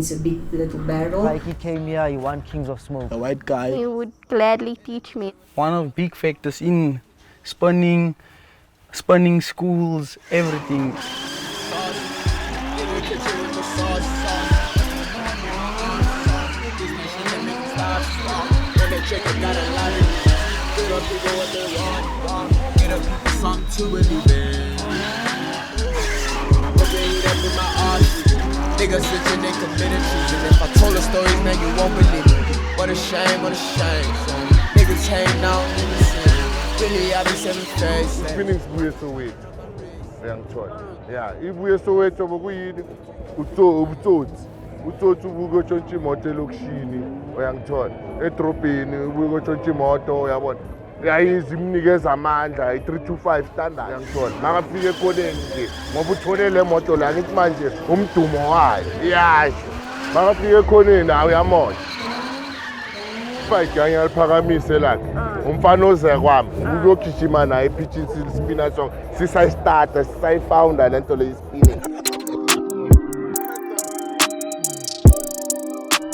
means a big little barrel. Like he came here, he won Kings of Smoke. A white guy. He would gladly teach me. One of the big factors in spinning schools, everything. Niggas switching and committed treason. If I told the stories, man, you won't believe it. What a shame, what a shame. Niggas hang out, niggas really, I be 7 days. Spinning sibuye Soweto. Uyangithola. Yeah, ibuye Soweto bokuyini? Ubutsotsi. Utsotsi ubuke utshontsha imoto elokishini, uyangithola. Edrobheni ubuke utshontsha imoto, uyabona. Yayizi imnikeza amandla, i325 standard, uyangithola. Makafika ekhoneni nje, ngoba uthole le moto la ngithi manje umdumo wayo. Iyasho. Makafika ekhoneni hayi uyamona. Ifayiganya liphakamise lakhe. Umfana oze kwami, ukuyogijima naye epitchini Spina song. Sisayistata, sisayifounder lento le Spina.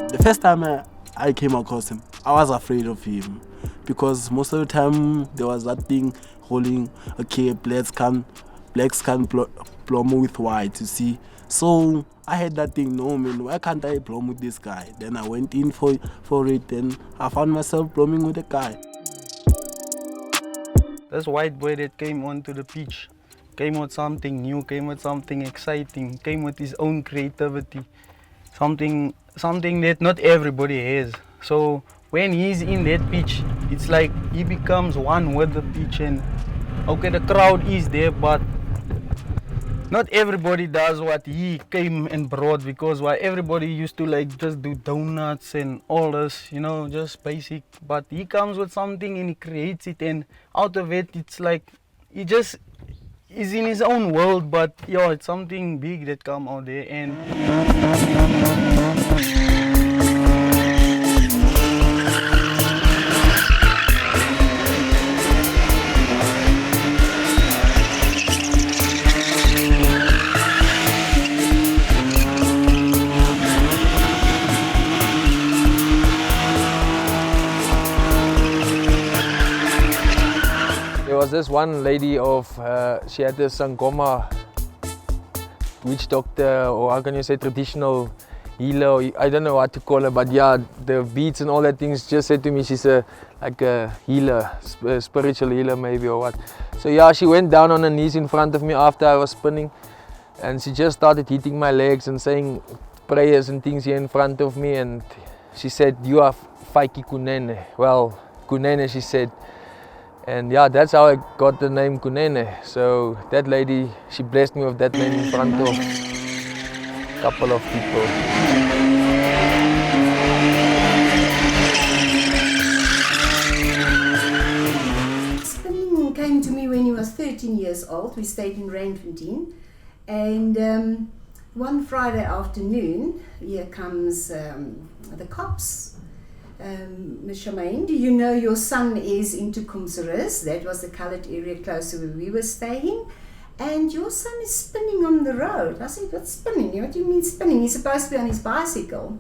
The first time I came across him, I was afraid of him because most of the time there was that thing holding, okay, blacks can plumb with white, you see. So I had that thing, no man, why can't I plumb with this guy? Then I went in for it, and I found myself plumbing with a guy. This white boy that came onto the pitch came with something new, came with something exciting, came with his own creativity, something that not everybody has. So when he's in that pitch, it's like he becomes one with the pitch, and okay, the crowd is there, but not everybody does what he came and brought, because why everybody used to like just do donuts and all this, you know, just basic. But he comes with something and he creates it, and out of it, it's like he just is in his own world. But yeah, it's something big that come out there. And there was this one lady she had this Sangoma witch doctor, or how can you say, traditional healer, I don't know what to call her, but yeah, the beads and all that things just said to me she's like a healer, spiritual healer maybe, or what. So yeah, she went down on her knees in front of me after I was spinning, and she just started hitting my legs and saying prayers and things here in front of me, and she said, "You are Faiki Kunene." Well, Kunene, she said. And yeah, that's how I got the name Kunene. So that lady, she blessed me with that name in front of a couple of people. Spinning came to me when he was 13 years old. We stayed in Randfontein, and one Friday afternoon, here comes the cops. Ms. Charmaine, do you know your son is into Kumsaris? That was the coloured area close to where we were staying. And your son is spinning on the road. I said, what's spinning? What do you mean spinning? He's supposed to be on his bicycle.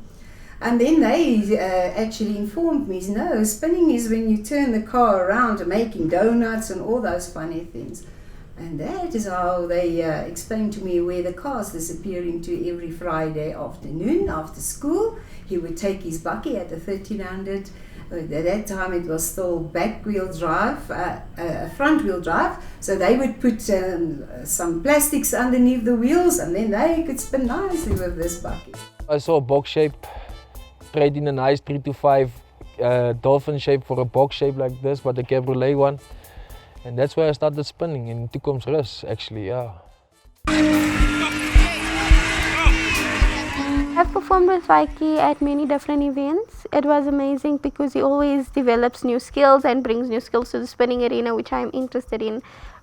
And then they actually informed me, no, spinning is when you turn the car around and making donuts and all those funny things. And that is how they explained to me where the cars disappearing to every Friday afternoon after school. He would take his bakkie at the 1300. At that time it was still back wheel drive, front wheel drive. So they would put some plastics underneath the wheels, and then they could spin nicely with this bakkie. I saw a box shape, trade in a nice 3 to 5 dolphin shape for a box shape like this, but a cabriolet one. And that's where I started spinning, in Toekomsrus actually, yeah. I've performed with Faiki at many different events. It was amazing because he always develops new skills and brings new skills to the spinning arena, which I'm interested in.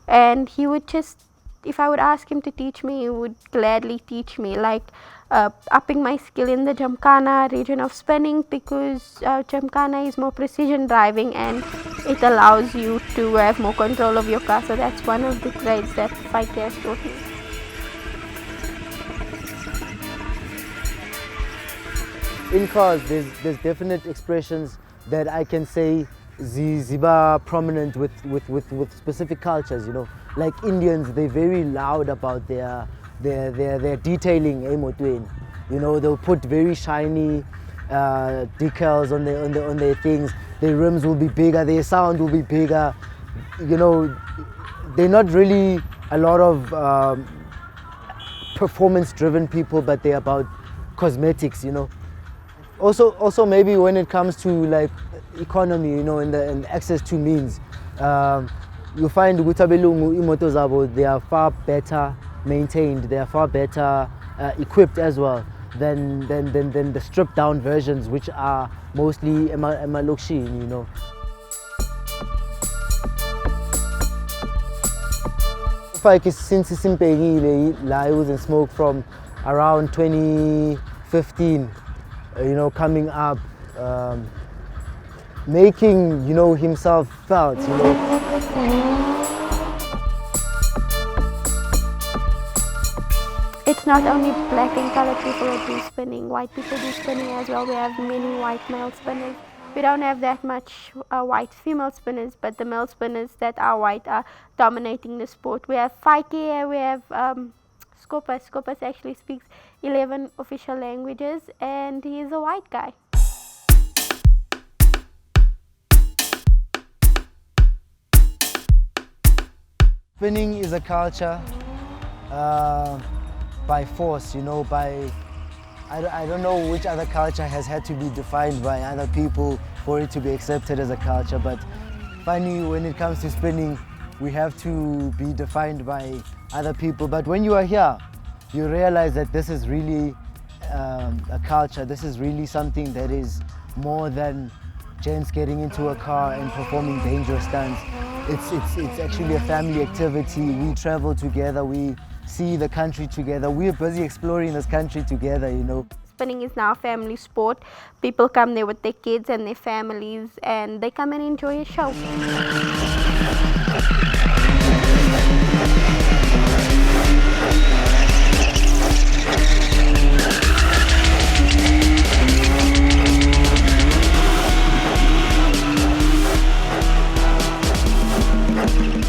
And he would just, if I would ask him to teach me, he would gladly teach me, like upping my skill in the Jamkhana region of spinning, because Jamkhana is more precision driving and it allows you to have more control of your car. So that's one of the grades that Faiki has taught me. In cars, there's definite expressions that I can say ziba prominent with specific cultures, you know. Like Indians, they're very loud about their detailing emotweni. You know, they'll put very shiny decals on their things. Their rims will be bigger, their sound will be bigger. You know, they're not really a lot of performance-driven people, but they're about cosmetics, you know. Also maybe when it comes to like economy, you know, and access to means, you find Gutabelungu imoto zabo, they are far better maintained, they are far better equipped as well than the stripped down versions, which are mostly emalokshini, you know. Since I was in smoke from around 2015, you know, coming up, making, you know, himself felt, you know. It's not only black and colored people that do spinning, white people do spinning as well. We have many white male spinners. We don't have that much white female spinners, but the male spinners that are white are dominating the sport. We have Faiki here, we have Skopas. Skopas actually speaks 11 official languages, and he is a white guy. Spinning is a culture by force, you know, I don't know which other culture has had to be defined by other people for it to be accepted as a culture, but funny, when it comes to spinning, we have to be defined by other people. But when you are here, you realize that this is really a culture. This is really something that is more than gents getting into a car and performing dangerous stunts. It's actually a family activity. We travel together, we see the country together. We're busy exploring this country together, you know. Spinning is now a family sport. People come there with their kids and their families, and they come and enjoy a show.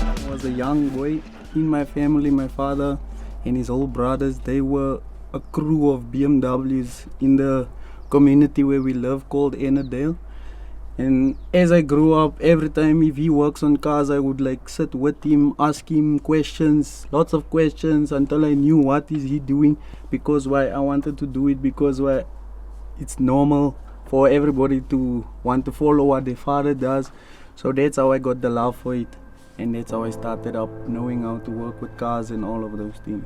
I was a young boy in my family. My father and his whole brothers, they were a crew of BMWs in the community where we live called Annandale. And as I grew up, every time if he works on cars, I would like sit with him, ask him questions, lots of questions, until I knew what is he doing, because why I wanted to do it, because why it's normal for everybody to want to follow what their father does. So that's how I got the love for it, and that's how I started up knowing how to work with cars and all of those things.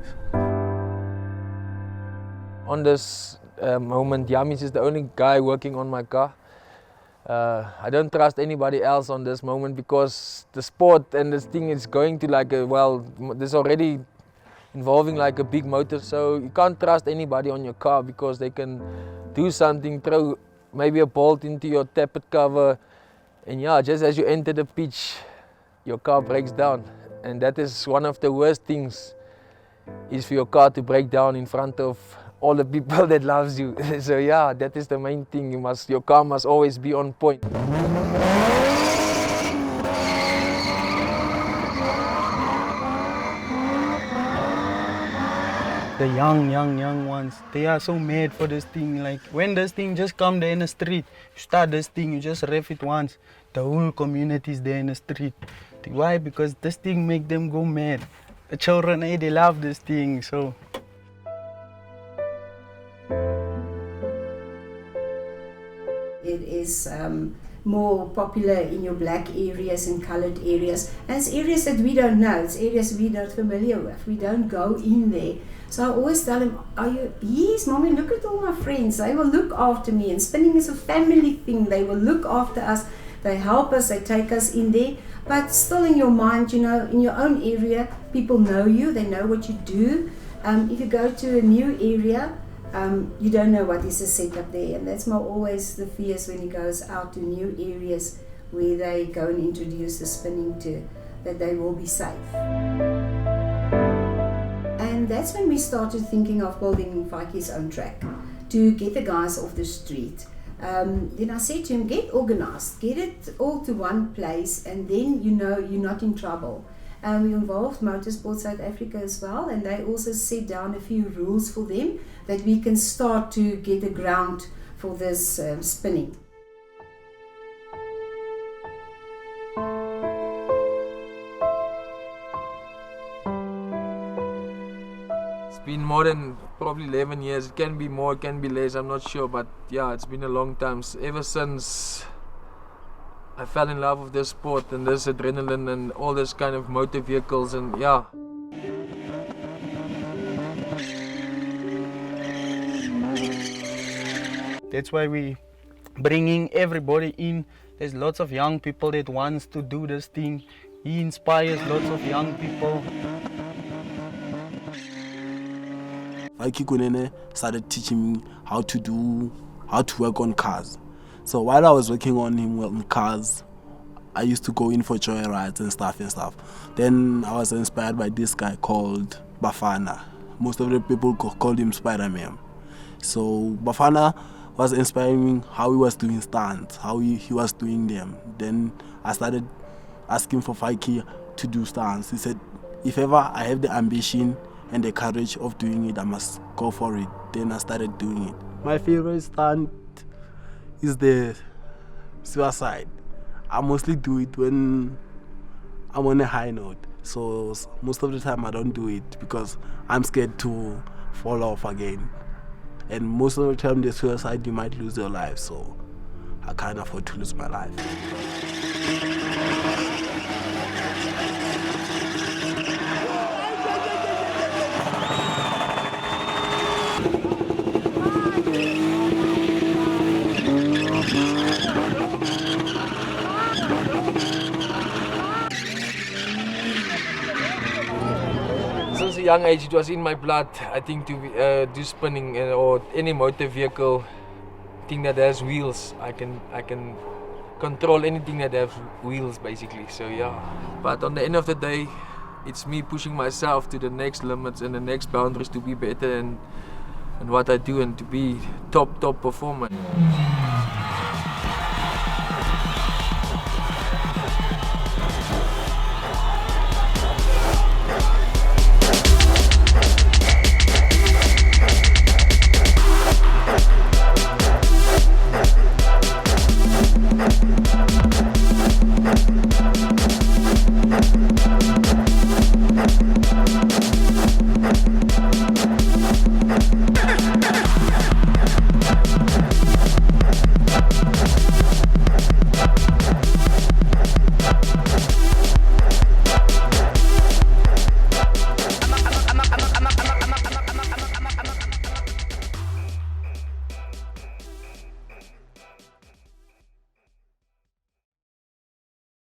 On this moment, Yamis is the only guy working on my car. I don't trust anybody else on this moment, because the sport and this thing is going to like this already involving like a big motor, so you can't trust anybody on your car, because they can do something, throw maybe a bolt into your tappet cover, and yeah, just as you enter the pitch, your car breaks down. And that is one of the worst things, is for your car to break down in front of all the people that loves you. So yeah, that is the main thing. Your car must always be on point. The young ones, they are so mad for this thing. Like when this thing just come there in the street, you start this thing, you just ref it once, the whole community is there in the street. Why? Because this thing make them go mad. The children, they love this thing, so. It is more popular in your black areas and coloured areas. And it's areas that we don't know, it's areas we're not familiar with. We don't go in there. So I always tell them, yes, mommy, look at all my friends. They will look after me. And spinning is a family thing. They will look after us. They help us, they take us in there. But still in your mind, you know, in your own area, people know you, they know what you do. If you go to a new area, you don't know what is the setup there, and that's always the fears when he goes out to new areas where they go and introduce the spinning to, that they will be safe. And that's when we started thinking of building Faiki's own track. to get the guys off the street. Then I said to him, get organized, get it all to one place, and then you know you're not in trouble. We involved Motorsport South Africa as well, and they also set down a few rules for them that we can start to get a ground for this spinning. It's been more than probably 11 years. It can be more, it can be less, I'm not sure, but yeah, it's been a long time. Ever since I fell in love with this sport and this adrenaline and all this kind of motor vehicles, and yeah. That's why we bringing everybody in. There's lots of young people that wants to do this thing. He inspires lots of young people. Faiki Kunene started teaching me how to work on cars. So while I was working on cars, I used to go in for joyrides and stuff. Then I was inspired by this guy called Bafana. Most of the people called him Spider-Man. So Bafana was inspiring me how he was doing stunts, how he was doing them. Then I started asking for Faiki to do stunts. He said, if ever I have the ambition and the courage of doing it, I must go for it. Then I started doing it. My favorite stunt is the suicide. I mostly do it when I'm on a high note. So most of the time I don't do it because I'm scared to fall off again. And most of the time the suicide, you might lose your life. So I can't afford to lose my life. Since a young age, it was in my blood, I think, to do spinning or any motor vehicle, thing that has wheels. I can control anything that has wheels, basically. So yeah. But on the end of the day, it's me pushing myself to the next limits and the next boundaries to be better and what I do and to be top performer.